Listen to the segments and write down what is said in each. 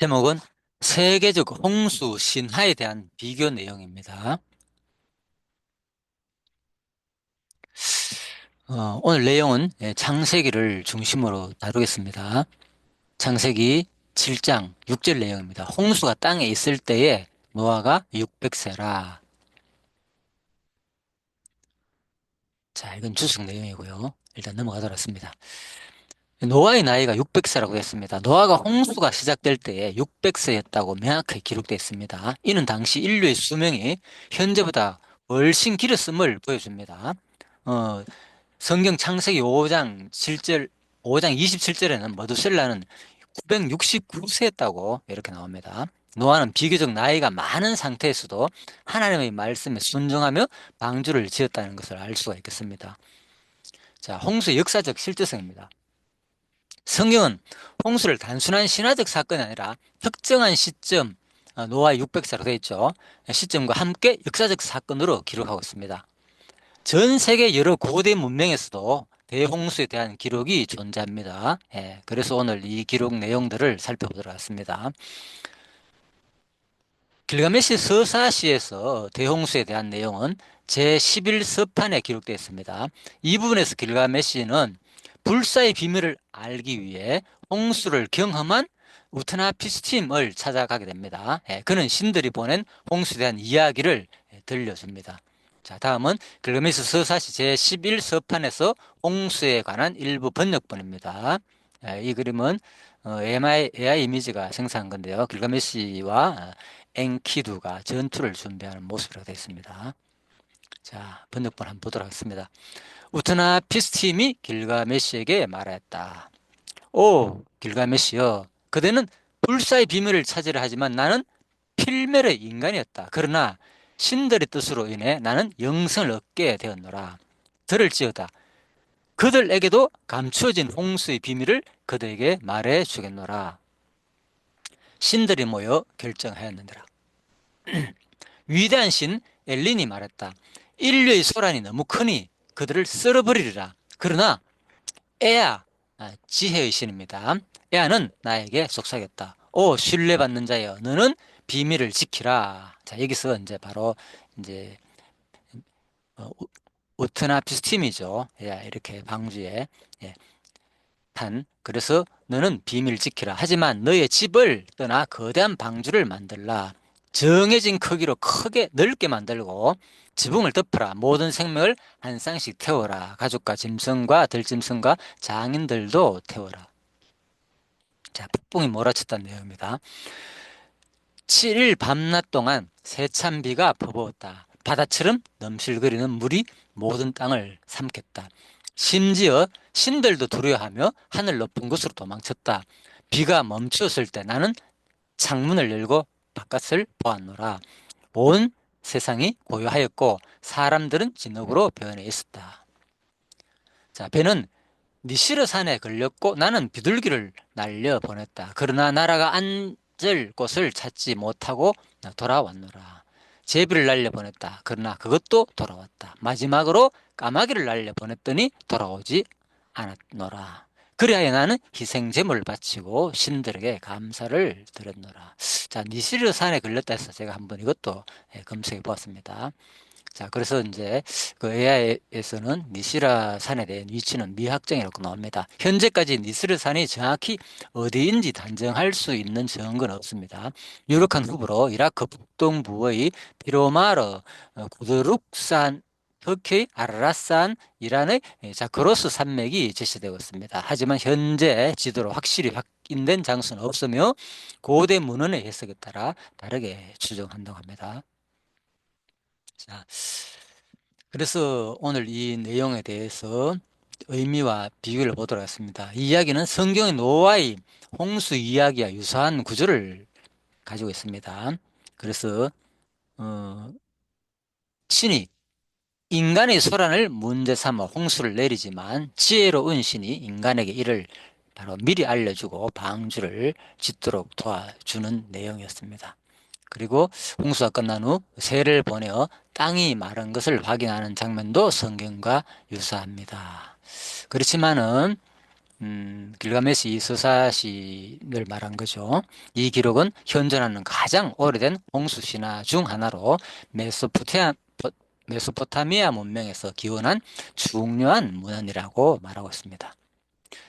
제목은 세계적 홍수 신화에 대한 비교 내용입니다. 오늘 내용은 창세기를 중심으로 다루겠습니다. 창세기 7장 6절 내용입니다. 홍수가 땅에 있을 때에 노아가 600세라. 자, 이건 주석 내용이고요. 일단 넘어가도록 하겠습니다. 노아의 나이가 600세라고 했습니다. 노아가 홍수가 시작될 때에 600세였다고 명확하게 기록되어 있습니다. 이는 당시 인류의 수명이 현재보다 훨씬 길었음을 보여줍니다. 어, 성경 창세기 5장 7절, 5장 27절에는 머두셀라는 969세였다고 이렇게 나옵니다. 노아는 비교적 나이가 많은 상태에서도 하나님의 말씀에 순종하며 방주를 지었다는 것을 알 수가 있겠습니다. 자, 홍수의 역사적 실제성입니다. 성경은 홍수를 단순한 신화적 사건이 아니라 특정한 시점, 노아 600세로 되어 있죠. 시점과 함께 역사적 사건으로 기록하고 있습니다. 전 세계 여러 고대 문명에서도 대홍수에 대한 기록이 존재합니다. 그래서 오늘 이 기록 내용들을 살펴보도록 하겠습니다. 길가메시 서사시에서 대홍수에 대한 내용은 제11서판에 기록되어 있습니다. 이 부분에서 길가메시는 불사의 비밀을 알기 위해 홍수를 경험한 우트나피스팀을 찾아가게 됩니다. 그는 신들이 보낸 홍수에 대한 이야기를 들려줍니다. 자, 다음은 길가메시 서사시 제11서판에서 홍수에 관한 일부 번역본입니다. 이 그림은 AI 이미지가 생성한 건데요. 길가메시와 엔키두가 전투를 준비하는 모습으로 되어 있습니다. 자, 번역본 한번 보도록 하겠습니다. 우트나피스팀이 길가메시에게 말하였다. 오, 길가메시여, 그대는 불사의 비밀을 찾으려 하지만 나는 필멸의 인간이었다. 그러나 신들의 뜻으로 인해 나는 영생을 얻게 되었노라. 들을지어다. 그들에게도 감추어진 홍수의 비밀을 그들에게 말해 주겠노라. 신들이 모여 결정하였느니라. 위대한 신 엘린이 말했다. 인류의 소란이 너무 크니 그들을 쓸어버리리라. 그러나 에아, 지혜의 신입니다. 에아는 나에게 속삭였다. 오, 신뢰받는 자여, 너는 비밀을 지키라. 자, 여기서 이제 바로 이제 오트나피스팀이죠. 예, 이렇게 방주에 예, 그래서 너는 비밀 지키라. 하지만 너의 집을 떠나 거대한 방주를 만들라. 정해진 크기로 크게 넓게 만들고 지붕을 덮어라. 모든 생명을 한 쌍씩 태워라. 가족과 짐승과 들짐승과 장인들도 태워라. 자, 폭풍이 몰아쳤다는 내용입니다. 7일 밤낮 동안 세찬 비가 퍼부었다. 바다처럼 넘실거리는 물이 모든 땅을 삼켰다. 심지어 신들도 두려워하며 하늘 높은 곳으로 도망쳤다. 비가 멈추었을 때 나는 창문을 열고 바깥을 보았노라. 온 세상이 고요하였고 사람들은 진흙으로 변해 있었다. 자, 배는 니시르 산에 걸렸고 나는 비둘기를 날려 보냈다. 그러나 나라가 앉을 곳을 찾지 못하고 돌아왔노라. 제비를 날려 보냈다. 그러나 그것도 돌아왔다. 마지막으로 까마귀를 날려 보냈더니 돌아오지 않았노라. 그리하여 나는 희생제물을 바치고 신들에게 감사를 드렸노라. 자, 니시르 산에 걸렸다 해서 제가 한번 이것도 검색해 보았습니다. 자, 그래서 이제 그 AI에서는 니시라 산에 대한 위치는 미확정이라고 나옵니다. 현재까지 니시라 산이 정확히 어디인지 단정할 수 있는 증거는 없습니다. 유력한 후보로 이라크 북동부의 피로마르, 구드룩산, 터키 아라라산, 이란의 자크로스 산맥이 제시되고 있습니다. 하지만 현재 지도로 확실히 확인된 장소는 없으며 고대 문헌의 해석에 따라 다르게 추정한다고 합니다. 자, 그래서 오늘 이 내용에 대해서 의미와 비교를 보도록 하겠습니다. 이 이야기는 성경의 노아의 홍수 이야기와 유사한 구조를 가지고 있습니다. 그래서 신이 인간의 소란을 문제 삼아 홍수를 내리지만 지혜로운 신이 인간에게 이를 바로 미리 알려주고 방주를 짓도록 도와주는 내용이었습니다. 그리고 홍수가 끝난 후 새를 보내어 땅이 마른 것을 확인하는 장면도 성경과 유사합니다. 그렇지만은 길가메시 서사시를 말한 거죠. 이 기록은 현존하는 가장 오래된 홍수 신화 중 하나로 메소포테아, 메소포타미아 문명에서 기원한 중요한 문헌이라고 말하고 있습니다.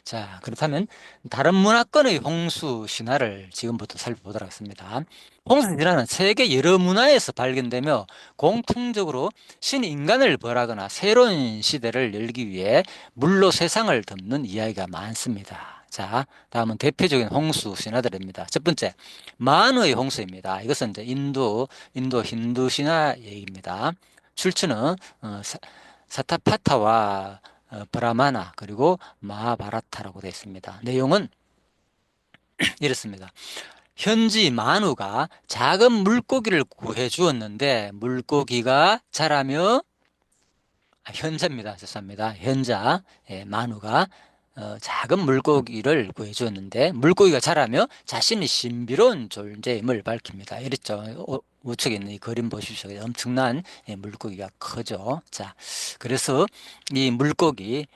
자, 그렇다면 다른 문화권의 홍수 신화를 지금부터 살펴보도록 하겠습니다. 홍수 신화는 세계 여러 문화에서 발견되며 공통적으로 신인간을 벌하거나 새로운 시대를 열기 위해 물로 세상을 덮는 이야기가 많습니다. 자, 다음은 대표적인 홍수 신화들입니다. 첫 번째, 만우의 홍수입니다. 이것은 이제 인도 힌두 신화 얘기입니다. 출처는 사타파타와 브라마나 그리고 마하바라타라고 되어 있습니다. 내용은 이렇습니다. 현지 만우가 작은 물고기를 구해 주었는데 물고기가 자라며 현자입니다. 죄송합니다. 현자 만우가 작은 물고기를 구해 주었는데 물고기가 자라며 자신이 신비로운 존재임을 밝힙니다. 이랬죠. 우측에 있는 이 그림 보십시오. 엄청난 물고기가 크죠. 자, 그래서 이 물고기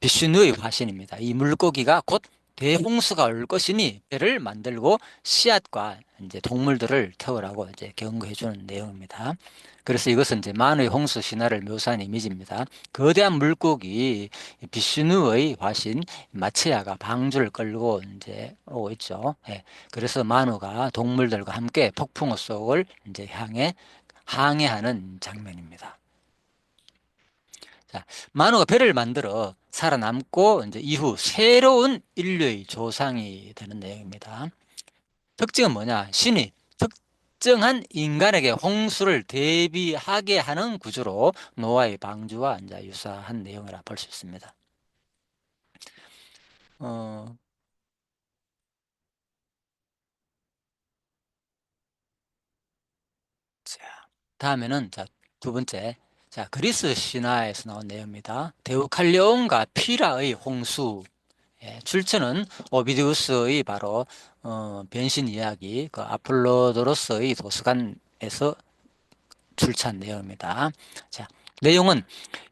비슈누의 화신입니다. 이 물고기가 곧 대홍수가 올 것이니 배를 만들고 씨앗과 이제 동물들을 태우라고 이제 경고해 주는 내용입니다. 그래서 이것은 이제 만의 홍수 신화를 묘사한 이미지입니다. 거대한 물고기 비슈누의 화신 마츠야가 방주를 끌고 이제 오고 있죠. 예. 그래서 만우가 동물들과 함께 폭풍우 속을 이제 향해 항해하는 장면입니다. 자, 만우가 배를 만들어 살아남고 이제 이후 새로운 인류의 조상이 되는 내용입니다. 특징은 뭐냐? 신이 특정한 인간에게 홍수를 대비하게 하는 구조로 노아의 방주와 이제 유사한 내용이라 볼 수 있습니다. 어, 자, 다음에는 자, 두 번째. 자, 그리스 신화에서 나온 내용입니다. 데우칼리온과 피라의 홍수. 예, 출처는 오비디우스의 바로 변신 이야기, 그 아폴로도로스의 도서관에서 출처한 내용입니다. 자, 내용은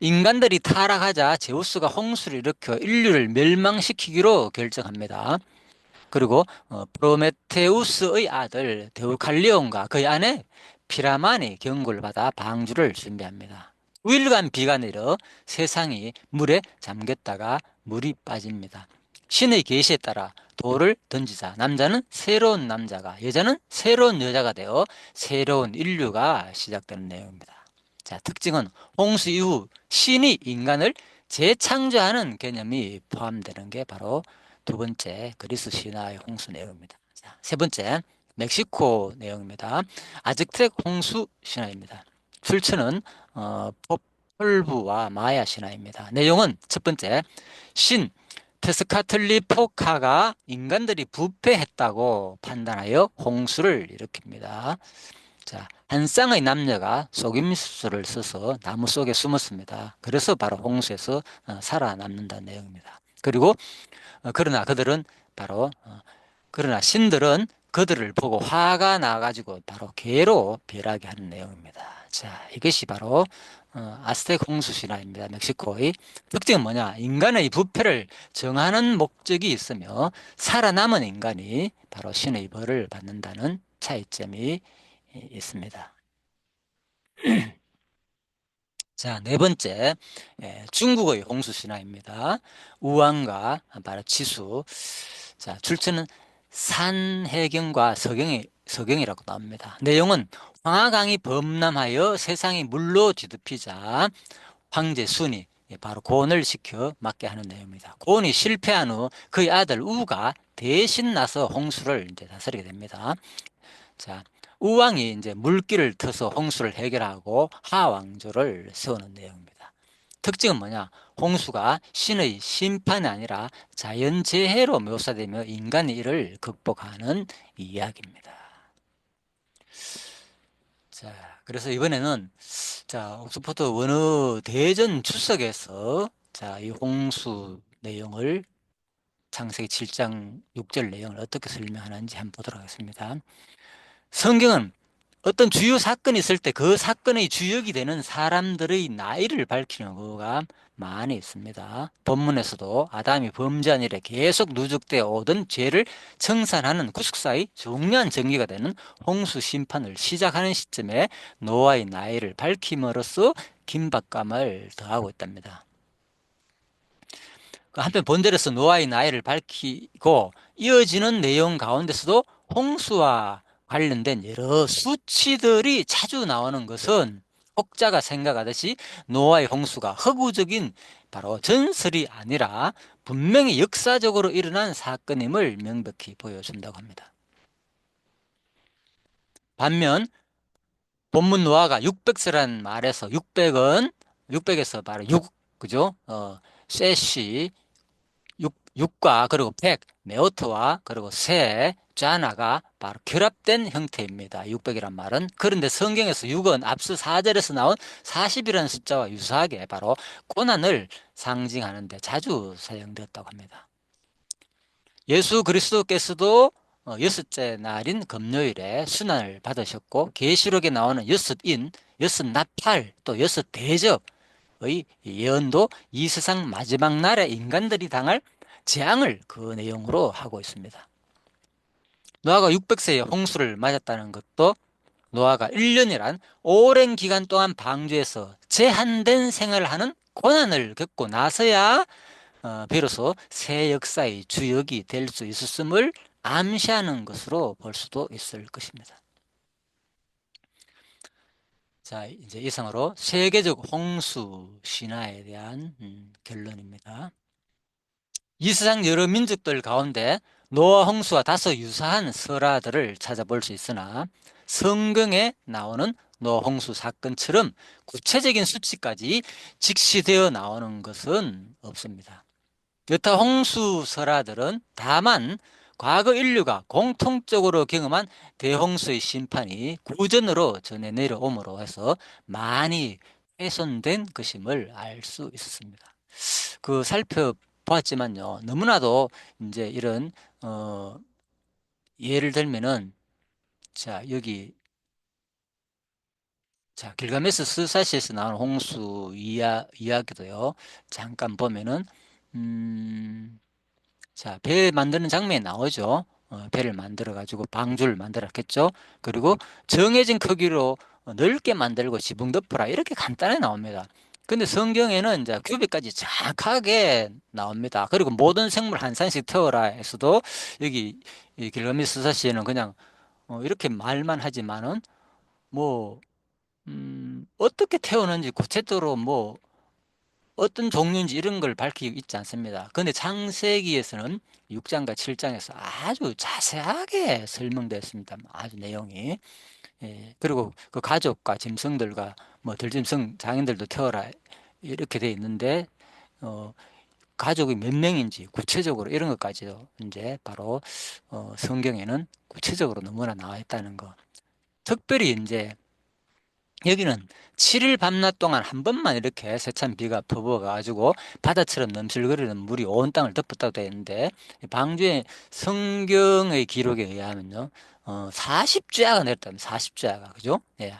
인간들이 타락하자 제우스가 홍수를 일으켜 인류를 멸망시키기로 결정합니다. 그리고 프로메테우스의 아들 데우칼리온과 그의 아내 피라만이 경고를 받아 방주를 준비합니다. 9일간 비가 내려 세상이 물에 잠겼다가 물이 빠집니다. 신의 계시에 따라 돌을 던지자 남자는 새로운 남자가 여자는 새로운 여자가 되어 새로운 인류가 시작되는 내용입니다. 자, 특징은 홍수 이후 신이 인간을 재창조하는 개념이 포함되는 게 바로 두 번째 그리스 신화의 홍수 내용입니다. 자, 세 번째 멕시코 내용입니다. 아즈텍 홍수 신화입니다. 출처는 포폴부와 마야 신화입니다. 내용은 첫 번째 신 테스카틀리포카가 인간들이 부패했다고 판단하여 홍수를 일으킵니다. 자, 한 쌍의 남녀가 속임수를 써서 나무 속에 숨었습니다. 그래서 바로 홍수에서 살아남는다는 내용입니다. 그리고 그러나 그들은 바로 그러나 신들은 그들을 보고 화가 나가지고 바로 개로 변하게 하는 내용입니다. 자, 이것이 바로 아스텍 홍수 신화입니다. 멕시코의 특징은 뭐냐? 인간의 부패를 정하는 목적이 있으며 살아남은 인간이 바로 신의 벌을 받는다는 차이점이 있습니다. 자, 네 번째, 중국의 홍수 신화입니다. 우왕과 바로 지수. 자, 출처는 산해경과 서경이라고 나옵니다. 내용은 황하강이 범람하여 세상이 물로 뒤덮이자 황제 순이 바로 고온을 시켜 맞게 하는 내용입니다. 고온이 실패한 후 그의 아들 우가 대신 나서 홍수를 이제 다스리게 됩니다. 자, 우왕이 이제 물길을 터서 홍수를 해결하고 하왕조를 세우는 내용입니다. 특징은 뭐냐? 홍수가 신의 심판이 아니라 자연재해로 묘사되며 인간이 이를 극복하는 이야기입니다. 자, 그래서 이번에는 자, 옥스퍼드 원어 대전 주석에서 자, 이 홍수 내용을 창세기 7장 6절 내용을 어떻게 설명하는지 한번 보도록 하겠습니다. 성경은 어떤 주요 사건이 있을 때 그 사건의 주역이 되는 사람들의 나이를 밝히는 거가 많이 있습니다. 본문에서도 아담이 범죄한 일에 계속 누적되어 오던 죄를 청산하는 구속사의 중요한 전개가 되는 홍수 심판을 시작하는 시점에 노아의 나이를 밝힘으로써 긴박감을 더하고 있답니다. 한편 본절에서 노아의 나이를 밝히고 이어지는 내용 가운데서도 홍수와 관련된 여러 수치들이 자주 나오는 것은 혹자가 생각하듯이 노아의 홍수가 허구적인 바로 전설이 아니라 분명히 역사적으로 일어난 사건임을 명백히 보여준다고 합니다. 반면 본문 노아가 600세라는 말에서 600에서 바로 6, 그죠? 셋이 6과 그리고 100, 메오트와 그리고 세, 좌나가 바로 결합된 형태입니다. 600이란 말은. 그런데 성경에서 6은 앞서 4절에서 나온 40이라는 숫자와 유사하게 바로 고난을 상징하는 데 자주 사용되었다고 합니다. 예수 그리스도께서도 여섯째 날인 금요일에 순환을 받으셨고 계시록에 나오는 여섯인, 여섯 나팔, 또 여섯 대접의 예언도 이 세상 마지막 날에 인간들이 당할 재앙을 그 내용으로 하고 있습니다. 노아가 600세에 홍수를 맞았다는 것도 노아가 1년이란 오랜 기간 동안 방주에서 제한된 생활을 하는 고난을 겪고 나서야 비로소 새 역사의 주역이 될 수 있었음을 암시하는 것으로 볼 수도 있을 것입니다. 자, 이제 이상으로 세계적 홍수 신화에 대한 결론입니다. 이 세상 여러 민족들 가운데 노아 홍수와 다소 유사한 설화들을 찾아볼 수 있으나 성경에 나오는 노아 홍수 사건처럼 구체적인 수치까지 직시되어 나오는 것은 없습니다. 여타 홍수 설화들은 다만 과거 인류가 공통적으로 경험한 대홍수의 심판이 구전으로 전해 내려옴으로 해서 많이 훼손된 것임을 알 수 있었습니다. 살펴보았지만요, 너무나도 이제 이런 어, 예를 들면은 자 여기 자 길가메스 스사시에서 나오는 홍수 이야기도요. 잠깐 보면은 자, 배 만드는 장면이 나오죠. 배를 만들어 가지고 방주를 만들었겠죠. 그리고 정해진 크기로 넓게 만들고 지붕 덮어라 이렇게 간단하게 나옵니다. 근데 성경에는 이제 규비까지 정확하게 나옵니다. 그리고 모든 생물 한 산씩 태워라 해서도 여기 이 길가메스 사시에는 그냥 이렇게 말만 하지만은 뭐 어떻게 태우는지 구체적으로 뭐 어떤 종류인지 이런 걸 밝히고 있지 않습니다. 그런데 창세기에서는 6장과 7장에서 아주 자세하게 설명되어 있습니다. 아주 내용이. 예, 그리고 그 가족과 짐승들과 뭐 들짐승 장인들도 태워라 이렇게 돼 있는데 어, 가족이 몇 명인지 구체적으로 이런 것까지도 이제 바로 성경에는 구체적으로 너무나 나와 있다는 거. 특별히 이제 여기는 7일 밤낮 동안 한 번만 이렇게 세찬 비가 퍼부어가지고 바다처럼 넘실거리는 물이 온 땅을 덮었다고 되어 있는데 방주의 성경의 기록에 의하면요 40주야가 내렸답니다. 40주야가 그죠? 예.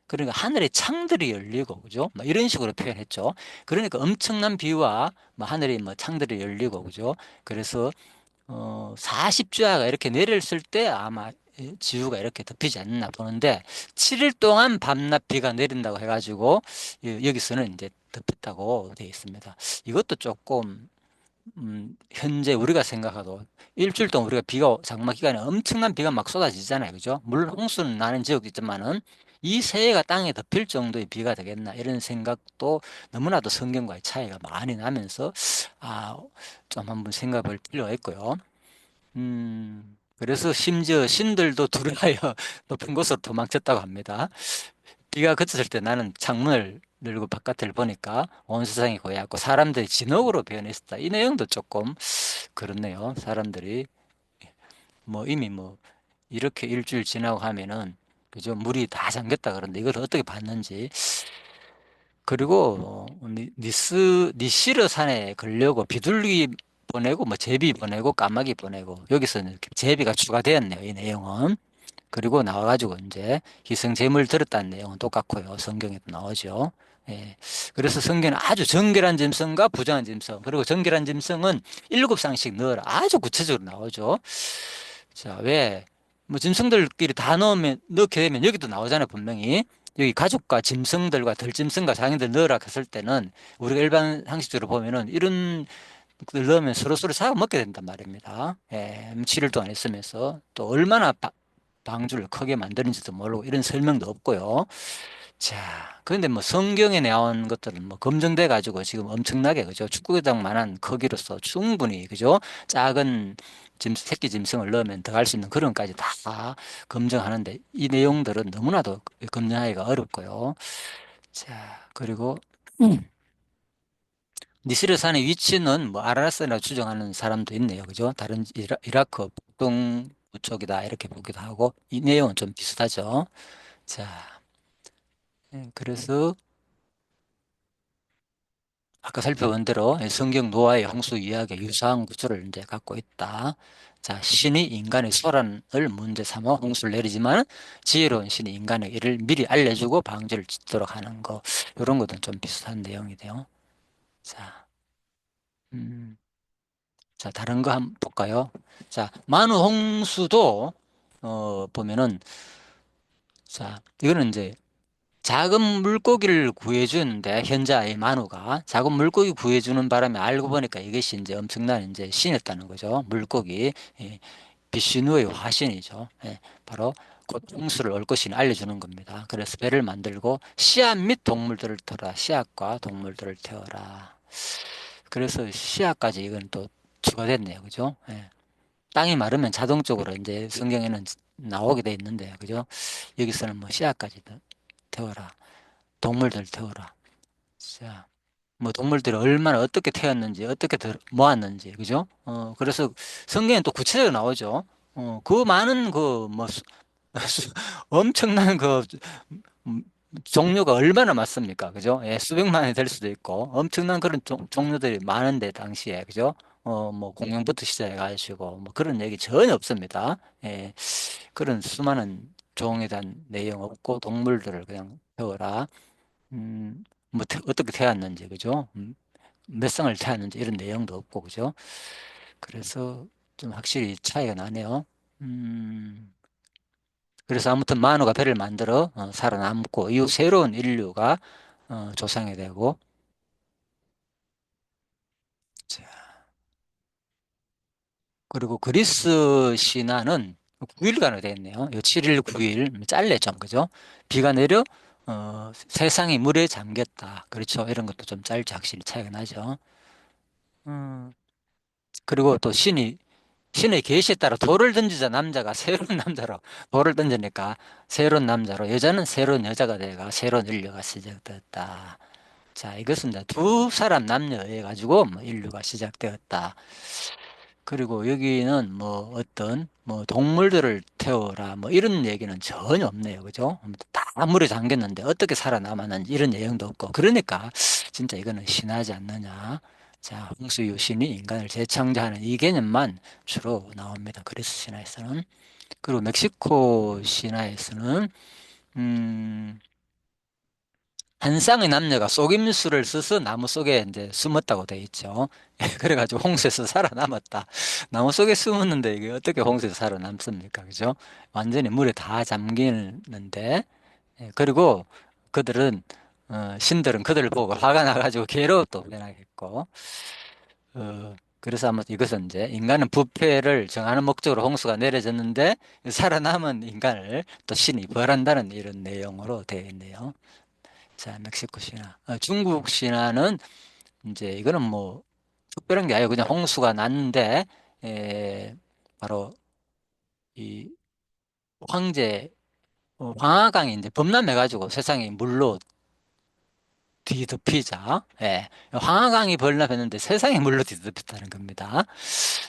그러니까 하늘의 창들이 열리고 그죠? 뭐 이런 식으로 표현했죠. 그러니까 엄청난 비와 뭐 하늘의 뭐 창들이 열리고 그죠? 그래서 40주야가 이렇게 내렸을 때 아마 지구가 이렇게 덮이지 않나 보는데 7일 동안 밤낮 비가 내린다고 해가지고 여기서는 이제 덮였다고 되어 있습니다. 이것도 조금 현재 우리가 생각해도 일주일 동안 우리가 장마 기간에 엄청난 비가 막 쏟아지잖아요. 그죠? 물론 홍수는 나는 지역도 있지만은 이 세계가 땅에 덮일 정도의 비가 되겠나 이런 생각도 너무나도 성경과의 차이가 많이 나면서 좀 한번 생각해 볼 필요가 있고요. 그래서 심지어 신들도 두려워하여 높은 곳으로 도망쳤다고 합니다. 비가 그쳤을 때 나는 창문을 열고 바깥을 보니까 온 세상이 고요하고 사람들이 진흙으로 변해 있었다. 이 내용도 조금 그렇네요. 사람들이 뭐 이미 뭐 이렇게 일주일 지나고 하면은 그죠? 물이 다 잠겼다 그러는데 이걸 어떻게 봤는지. 그리고 니시르 산에 걸려고 비둘기 보내고 뭐 제비 보내고 까마귀 보내고 여기서는 이렇게 제비가 추가되었네요. 이 내용은. 그리고 나와가지고 이제 희생 제물 드렸다는 내용은 똑같고요. 성경에도 나오죠. 예. 그래서 성경은 아주 정결한 짐승과 부정한 짐승, 그리고 정결한 짐승은 7쌍씩 넣어라. 아주 구체적으로 나오죠. 자, 왜? 뭐 짐승들끼리 다 넣게 되면 여기도 나오잖아요, 분명히. 여기 가죽과 짐승들과 들짐승과 상인들 넣으라 했을 때는 우리가 일반 상식적으로 보면은 이런 것들 넣으면 서로 잡아먹게 된단 말입니다. 예, 7일 동안 있으면서 또 얼마나 방주를 크게 만드는지도 모르고 이런 설명도 없고요. 자, 그런데 뭐 성경에 나온 것들은 뭐 검증돼 가지고 지금 엄청나게 그죠? 축구장만한 크기로서 충분히 그죠? 작은 새끼 짐승을 넣으면 들어갈 수 있는 그런 까지 다 검증하는데 이 내용들은 너무나도 검증하기가 어렵고요. 자, 그리고 니스르산의 위치는 뭐 아라라스라 추정하는 사람도 있네요. 그죠? 다른 이라크 북동 쪽이다 이렇게 보기도 하고 이 내용은 좀 비슷하죠. 자, 그래서 아까 살펴본 대로 성경 노아의 홍수 이야기에 유사한 구조를 이제 갖고 있다. 자, 신이 인간의 소란을 문제 삼아 홍수를 내리지만 지혜로운 신이 인간의 일을 미리 알려주고 방지를 짓도록 하는 거. 이런 것도 좀 비슷한 내용이네요. 자, 음, 자, 다른 거 한번 볼까요? 자, 만우 홍수도, 보면은, 자, 이거는 이제 작은 물고기를 구해주는데 현자의 만우가 작은 물고기 구해주는 바람에 알고 보니까 이것이 이제 엄청난 이제 신이었다는 거죠. 물고기 예, 비슈누의 화신이죠. 예, 바로 곧 홍수를 올 것을 알려주는 겁니다. 그래서 배를 만들고 씨앗 및 동물들을 태워라. 씨앗과 동물들을 태워라. 그래서 씨앗까지 이건 또 추가됐네요. 그죠? 예. 땅이 마르면 자동적으로 이제 성경에는 나오게 돼 있는데, 그죠? 여기서는 뭐 씨앗까지 태워라. 동물들 태워라. 자, 뭐 동물들이 얼마나 어떻게 태웠는지, 어떻게 모았는지, 그죠? 그래서 성경에 또 구체적으로 나오죠. 그 많은 엄청난 음, 종류가 얼마나 많습니까? 그죠? 예, 수백만이 될 수도 있고, 엄청난 그런 종류들이 많은데, 당시에, 그죠? 뭐, 공룡부터 시작해가지고, 뭐, 그런 얘기 전혀 없습니다. 예, 그런 수많은 종에 대한 내용 없고, 동물들을 그냥 태워라. 뭐, 어떻게 태웠는지, 그죠? 몇 쌍을 태웠는지 이런 내용도 없고, 그죠? 그래서 좀 확실히 차이가 나네요. 음, 그래서 아무튼 마노가 배를 만들어 살아남고 이후 새로운 인류가 조상이 되고 자, 그리고 그리스 신화는 9일간으로 되어 있네요. 요 7일, 9일 짧네 좀 그죠? 비가 내려 세상이 물에 잠겼다. 그렇죠? 이런 것도 좀 짧지 확실히 차이가 나죠. 음, 그리고 또 신의 계시에 따라 돌을 던지자 남자가 새로운 남자로 돌을 던지니까 새로운 남자로 여자는 새로운 여자가 돼가 새로운 인류가 시작되었다. 자, 이것은 이제 두 사람 남녀에 가지고 뭐 인류가 시작되었다. 그리고 여기는 뭐 어떤 뭐 동물들을 태워라 뭐 이런 얘기는 전혀 없네요. 그죠? 다 물에 잠겼는데 어떻게 살아남았는지 이런 내용도 없고. 그러니까 진짜 이거는 신하지 않느냐. 자, 홍수 유신이 인간을 재창조하는 이 개념만 주로 나옵니다. 그리스 신화에서는. 그리고 멕시코 신화에서는 음, 한 쌍의 남녀가 속임수를 써서 나무 속에 이제 숨었다고 돼 있죠. 그래가지고 홍수에서 살아남았다. 나무 속에 숨었는데 이게 어떻게 홍수에서 살아남습니까? 그죠? 완전히 물에 다 잠기는데, 그리고 그들은, 신들은 그들을 보고 화가 나가지고 괴로워 또 변하겠고, 그래서 아마 이것은 이제 인간은 부패를 정하는 목적으로 홍수가 내려졌는데 살아남은 인간을 또 신이 벌한다는 이런 내용으로 되어 있네요. 자, 멕시코 신화. 중국 신화는 이제 이거는 뭐 특별한 게 아니고 그냥 홍수가 났는데, 바로 이 황제, 황하강이 이제 범람해가지고 세상이 물로 뒤덮이자, 황하강이 범람했는데 세상이 물로 뒤덮였다는 겁니다.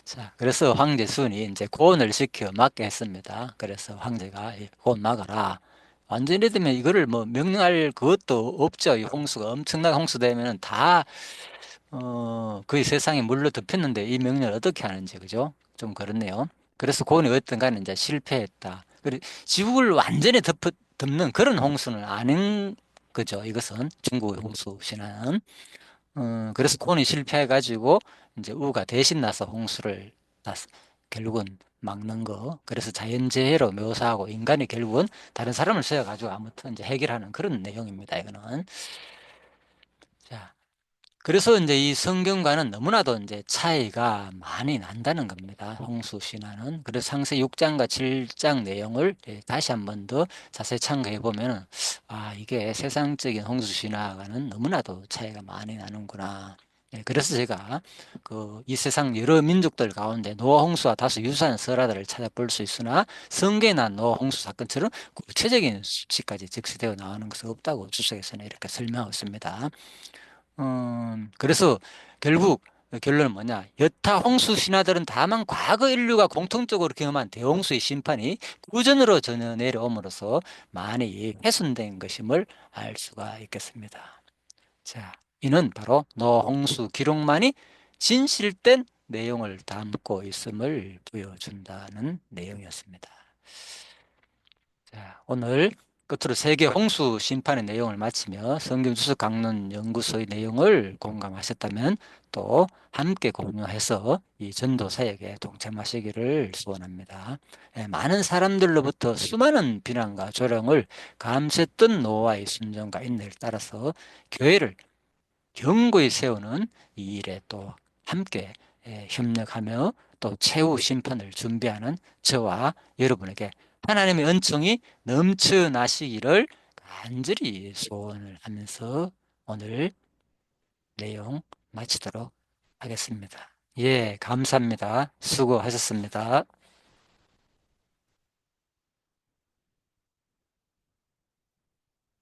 자, 그래서 황제 순이 이제 고온을 시켜 막게 했습니다. 그래서 황제가 고온 막아라. 완전히 되면 이거를 뭐 명령할 그것도 없죠. 이 홍수가 엄청나게 홍수되면은 다 거의 세상이 물로 덮였는데 이 명령을 어떻게 하는지, 그죠? 좀 그렇네요. 그래서 고은이 어떤 간에 이제 실패했다. 그래, 지구를 완전히 덮는 그런 홍수는 아닌 거죠. 이것은 중국의 홍수 신화는. 그래서 콘이 실패해가지고 이제 우가 대신 나서 홍수를 결국은 막는 거. 그래서 자연재해로 묘사하고 인간이 결국은 다른 사람을 세워가지고 아무튼 이제 해결하는 그런 내용입니다. 이거는. 자, 그래서 이제 이 성경과는 너무나도 이제 차이가 많이 난다는 겁니다. 홍수 신화는. 그래서 상세 6장과 7장 내용을 다시 한 번 더 자세히 참고해 보면은 아, 이게 세상적인 홍수 신화와는 너무나도 차이가 많이 나는구나. 그래서 제가 그 이 세상 여러 민족들 가운데 노아 홍수와 다소 유사한 설화들을 찾아볼 수 있으나 성경에 난 노아 홍수 사건처럼 구체적인 수치까지 적시되어 나오는 것은 없다고 주석에서는 이렇게 설명하고 있습니다. 그래서 결국 결론은 뭐냐? 여타 홍수 신화들은 다만 과거 인류가 공통적으로 경험한 대홍수의 심판이 구전으로 전혀 내려옴으로써 많이 훼손된 것임을 알 수가 있겠습니다. 자, 이는 바로 노홍수 기록만이 진실된 내용을 담고 있음을 보여준다는 내용이었습니다. 자, 오늘 끝으로 세계 홍수 심판의 내용을 마치며 성경 주석 강론 연구소의 내용을 공감하셨다면 또 함께 공유해서 이 전도 사역에 동참하시기를 소원합니다. 많은 사람들로부터 수많은 비난과 조롱을 감수했던 노아의 순종과 인내를 따라서 교회를 견고히 세우는 이 일에 또 함께 협력하며 또 최후 심판을 준비하는 저와 여러분에게 하나님의 은총이 넘쳐나시기를 간절히 소원을 하면서 오늘 내용 마치도록 하겠습니다. 예, 감사합니다. 수고하셨습니다.